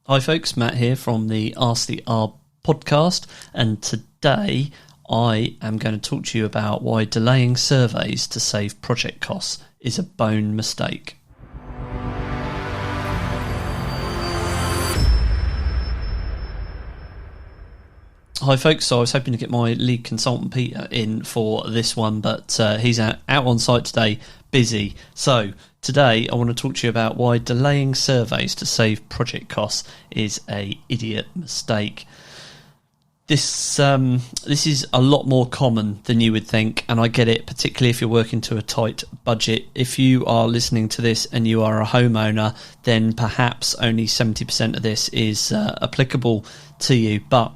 Hi folks, Matt here from the Ask the Arb podcast, and today I am going to talk to you about why delaying surveys to save project costs is a bone mistake. Hi folks, so I was hoping to get my lead consultant Peter in for this one, but he's out on site today, busy. So today I want to talk to you about why delaying surveys to save project costs is a idiot mistake. This is a lot more common than you would think, and I get it, particularly if you're working to a tight budget. If you are listening to this and you are a homeowner, then perhaps only 70% of this is applicable to you, but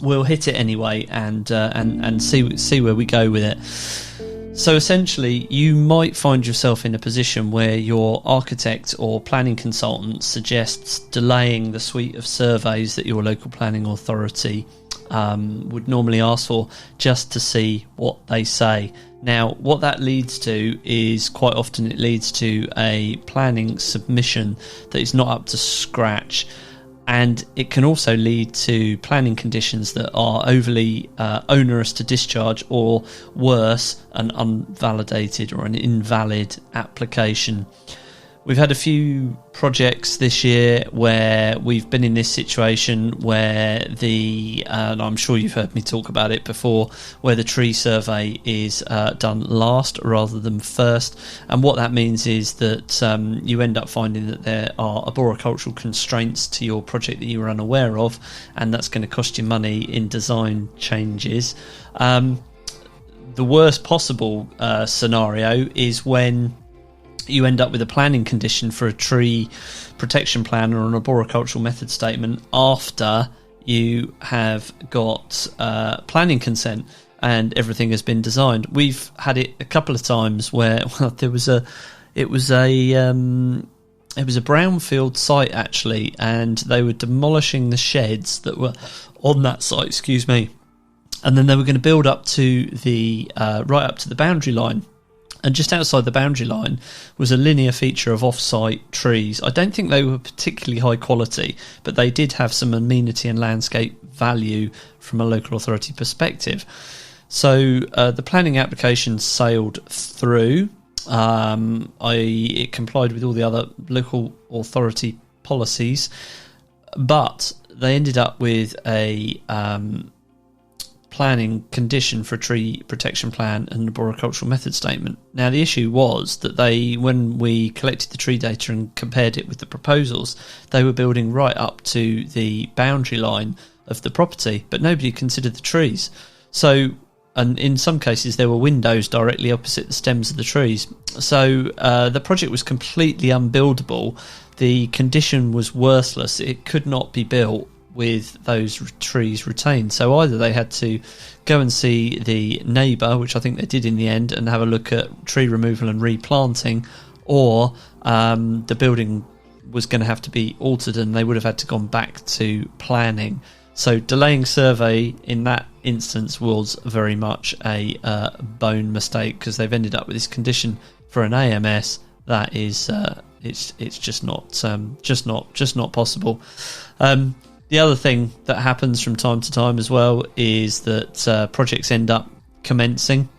we'll hit it anyway and see where we go with it. So essentially, you might find yourself in a position where your architect or planning consultant suggests delaying the suite of surveys that your local planning authority would normally ask for, just to see what they say. Now, what that leads to is quite often it leads to a planning submission that is not up to scratch. And it can also lead to planning conditions that are overly onerous to discharge, or worse, an unvalidated or an invalid application. We've had a few projects this year where we've been in this situation where and I'm sure you've heard me talk about it before, where the tree survey is done last rather than first. And what that means is that you end up finding that there are arboricultural constraints to your project that you were unaware of, and that's going to cost you money in design changes. The worst possible scenario is when you end up with a planning condition for a tree protection plan or an arboricultural method statement after you have got planning consent and everything has been designed. We've had it a couple of times where it was a brownfield site actually, and they were demolishing the sheds that were on that site, and then they were going to build up to the right up to the boundary line. And just outside the boundary line was a linear feature of off-site trees. I don't think they were particularly high quality, but they did have some amenity and landscape value from a local authority perspective. So the planning application sailed through. It complied with all the other local authority policies, but they ended up with a planning condition for a tree protection plan and arboricultural method statement. Now, the issue was that when we collected the tree data and compared it with the proposals, they were building right up to the boundary line of the property, but nobody considered the trees. So, and in some cases, there were windows directly opposite the stems of the trees. So the project was completely unbuildable. The condition was worthless. It could not be built with those trees retained. So either they had to go and see the neighbour, which I think they did in the end, and have a look at tree removal and replanting, or the building was going to have to be altered and they would have had to gone back to planning. So delaying survey in that instance was very much a bone mistake, because they've ended up with this condition for an AMS that is it's just not possible. The other thing that happens from time to time as well is that projects end up commencing.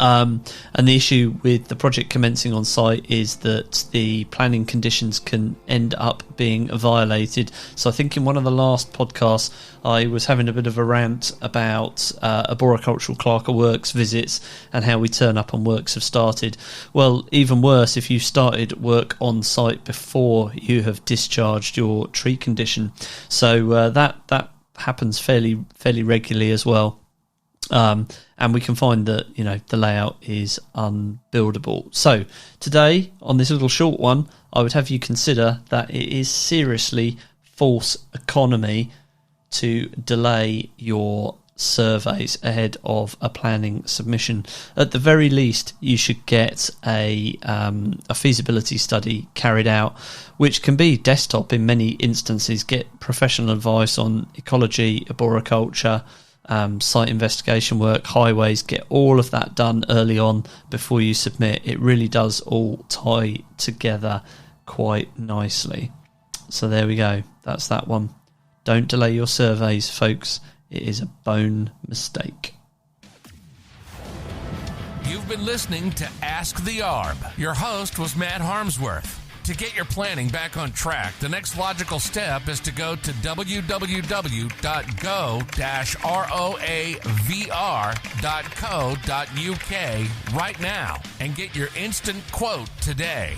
And the issue with the project commencing on site is that the planning conditions can end up being violated. So I think in one of the last podcasts I was having a bit of a rant about arboricultural clerk of works visits and how we turn up and works have started. Well, even worse, if you started work on site before you have discharged your tree condition. So that happens fairly regularly as well. And we can find that, the layout is unbuildable. So today, on this little short one, I would have you consider that it is seriously false economy to delay your surveys ahead of a planning submission. At the very least, you should get a feasibility study carried out, which can be desktop in many instances. Get professional advice on ecology, arboriculture, site investigation work, highways. Get all of that done early on before you submit. It really does all tie together quite nicely. So there we go. That's that one. Don't delay your surveys, folks. It is a bone mistake. You've been listening to Ask the ARB. Your host was Matt Harmsworth. To get your planning back on track, the next logical step is to go to www.go-roavr.co.uk right now and get your instant quote today.